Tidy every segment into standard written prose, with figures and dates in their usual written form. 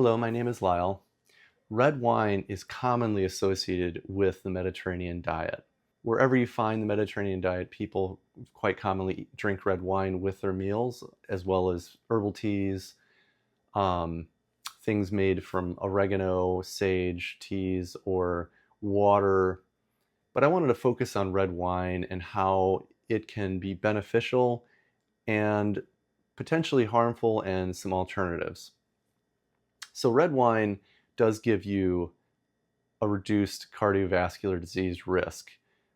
Hello, my name is Lyle. Red wine is commonly associated with the Mediterranean diet. Wherever you find the Mediterranean diet, people quite commonly drink red wine with their meals, as well as herbal teas, um, things made from oregano, sage, teas, or water. But I wanted to focus on red wine and how it can be beneficial and potentially harmful, and some alternatives. So red wine does give you a reduced cardiovascular disease risk.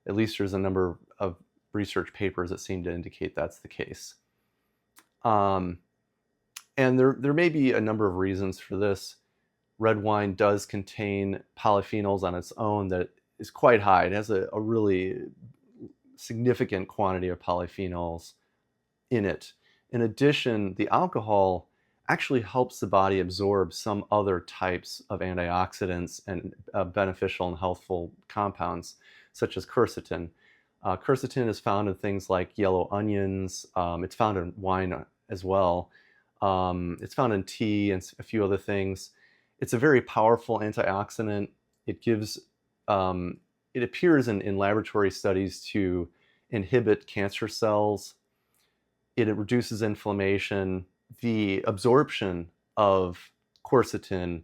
At least there's a number of research papers that seem to indicate that's the case. Um, and there may be a number of reasons for this. Red wine does contain polyphenols on its own that is quite high. It has a really significant quantity of polyphenols in it. In addition, the alcohol actually helps the body absorb some other types of antioxidants and beneficial and healthful compounds, such as quercetin. Quercetin is found in things like yellow onions. It's found in wine as well. It's found in tea and a few other things. It's a very powerful antioxidant. It gives, it appears in laboratory studies to inhibit cancer cells. It reduces inflammation. The absorption of quercetin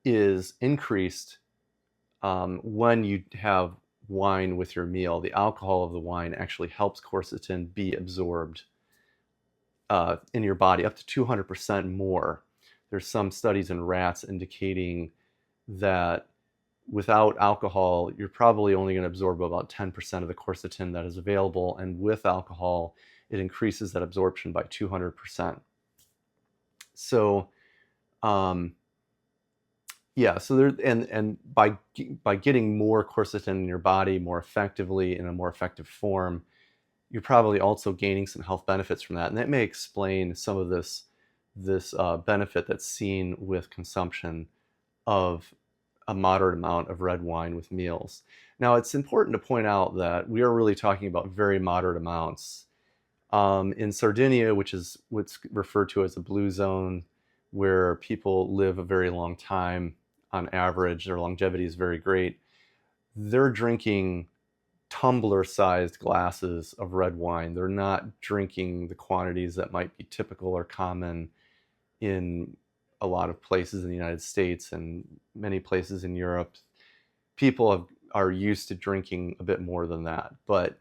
is increased when you have wine with your meal. The alcohol of the wine actually helps quercetin be absorbed in your body up to 200% more. There's some studies in rats indicating that without alcohol, you're probably only going to absorb about 10% of the quercetin that is available, and with alcohol, it increases that absorption by 200%. So, yeah, so there, and by getting more quercetin in your body more effectively, in a more effective form, you're probably also gaining some health benefits from that, and that may explain some of this benefit that's seen with consumption of a moderate amount of red wine with meals. Now, it's important to point out that we are really talking about very moderate amounts. In Sardinia, which is what's referred to as a blue zone, where people live a very long time on average, their longevity is very great, they're drinking tumbler-sized glasses of red wine. They're not drinking the quantities that might be typical or common in a lot of places in the United States and many places in Europe. People are used to drinking a bit more than that, but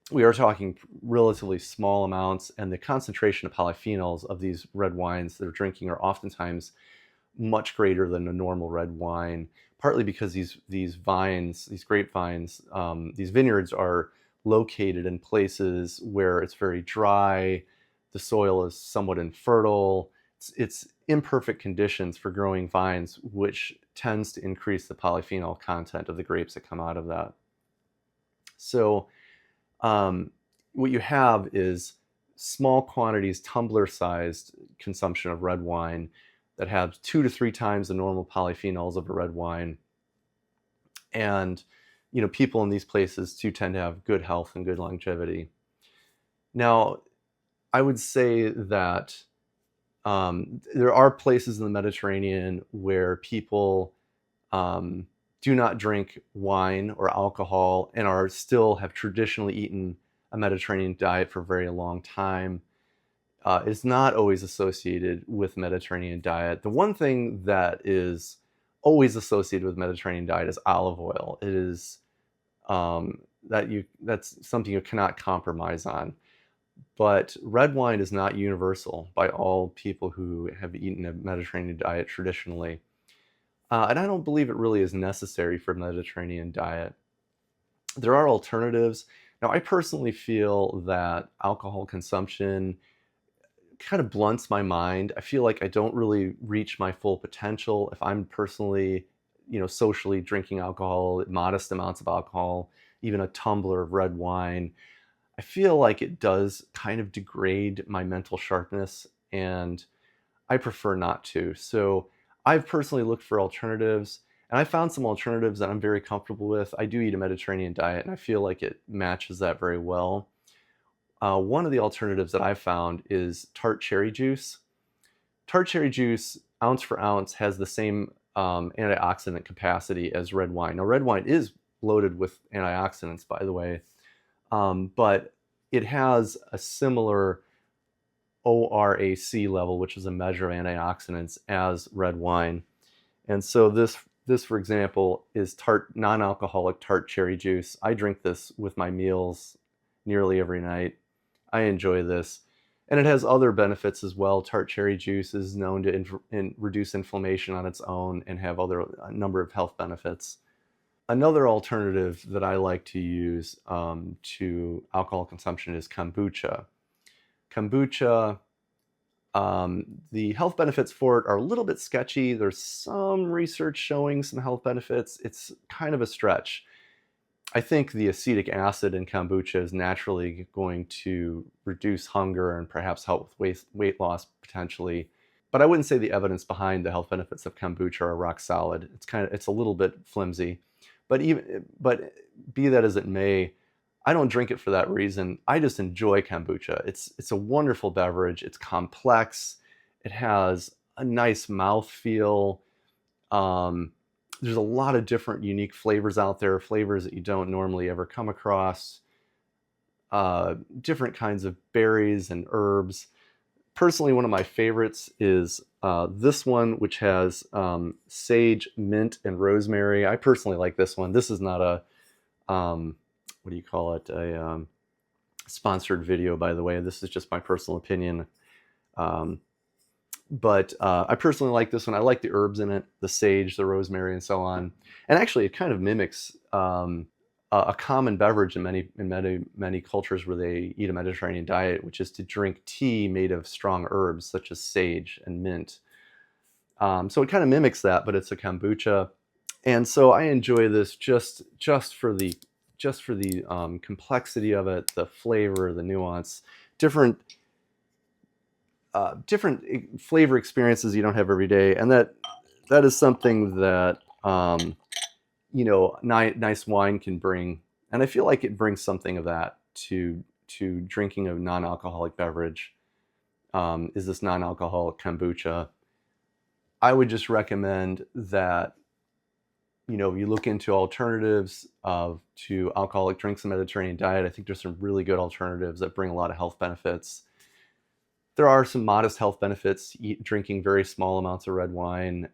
we are talking relatively small amounts, and the concentration of polyphenols of these red wines they're drinking are oftentimes much greater than a normal red wine, partly because these vines, these grapevines, these vineyards are located in places where it's very dry, the soil is somewhat infertile. It's imperfect conditions for growing vines, which tends to increase the polyphenol content of the grapes that come out of that. So what you have is small quantities, tumbler-sized consumption of red wine that have 2 to 3 times the normal polyphenols of a red wine. And, people in these places do tend to have good health and good longevity. Now, I would say that there are places in the Mediterranean where people do not drink wine or alcohol and are still have traditionally eaten a Mediterranean diet for a very long time. Is not always associated with Mediterranean diet. The one thing that is always associated with Mediterranean diet is olive oil. It is that's something you cannot compromise on. But red wine is not universal by all people who have eaten a Mediterranean diet traditionally. And I don't believe it really is necessary for a Mediterranean diet. There are alternatives. Now, I personally feel that alcohol consumption kind of blunts my mind. I feel like I don't really reach my full potential if I'm personally, socially drinking alcohol, modest amounts of alcohol, even a tumbler of red wine. I feel like it does kind of degrade my mental sharpness, and I prefer not to. So I've personally looked for alternatives, and I found some alternatives that I'm very comfortable with. I do eat a Mediterranean diet, and I feel like it matches that very well. One of the alternatives that I've found is tart cherry juice. Tart cherry juice ounce for ounce, has the same antioxidant capacity as red wine. Now, red wine is loaded with antioxidants, by the way, but it has a similar ORAC level, which is a measure of antioxidants, as red wine. And so this, for example, is non-alcoholic tart cherry juice. I drink this with my meals nearly every night. I enjoy this. And it has other benefits as well. Tart cherry juice is known to reduce inflammation on its own and have a number of health benefits. Another alternative that I like to use to alcohol consumption is kombucha. Kombucha, the health benefits for it are a little bit sketchy. There's some research showing some health benefits. It's kind of a stretch. I think the acetic acid in kombucha is naturally going to reduce hunger and perhaps help with weight loss potentially. But I wouldn't say the evidence behind the health benefits of kombucha are rock solid. It's a little bit flimsy. But be that as it may, I don't drink it for that reason. I just enjoy kombucha. It's a wonderful beverage. It's complex. It has a nice mouthfeel. There's a lot of different unique flavors out there, flavors that you don't normally ever come across, different kinds of berries and herbs. Personally, one of my favorites is this one, which has sage, mint, and rosemary. I personally like this one. This is not a, what do you call it, a sponsored video, by the way. This is just my personal opinion. But I personally like this one. I like the herbs in it, the sage, the rosemary, and so on. And actually, it kind of mimics a common beverage in many cultures where they eat a Mediterranean diet, which is to drink tea made of strong herbs such as sage and mint. So it kind of mimics that, but it's a kombucha. And so I enjoy this just for the complexity of it, the flavor, the nuance, different flavor experiences you don't have every day, and that is something that nice wine can bring, and I feel like it brings something of that to drinking a non-alcoholic beverage. Is this non-alcoholic kombucha? I would just recommend that you look into alternatives to alcoholic drinks in the Mediterranean diet. I think there's some really good alternatives that bring a lot of health benefits. There are some modest health benefits drinking very small amounts of red wine.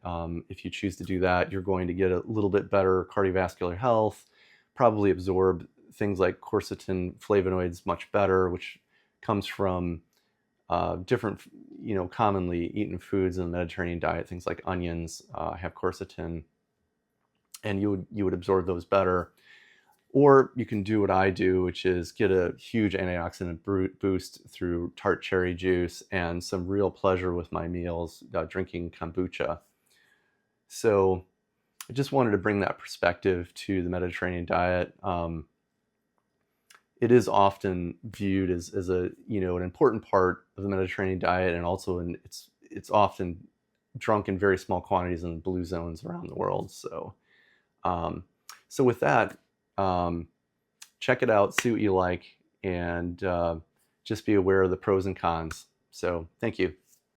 If you choose to do that, you're going to get a little bit better cardiovascular health, probably absorb things like quercetin flavonoids much better, which comes from different, commonly eaten foods in the Mediterranean diet. Things like onions have quercetin, and you would absorb those better. Or you can do what I do, which is get a huge antioxidant boost through tart cherry juice and some real pleasure with my meals, drinking kombucha. So I just wanted to bring that perspective to the Mediterranean diet. It is often viewed as an important part of the Mediterranean diet, and also it's often drunk in very small quantities in blue zones around the world. So with that, check it out, see what you like, and just be aware of the pros and cons. So thank you.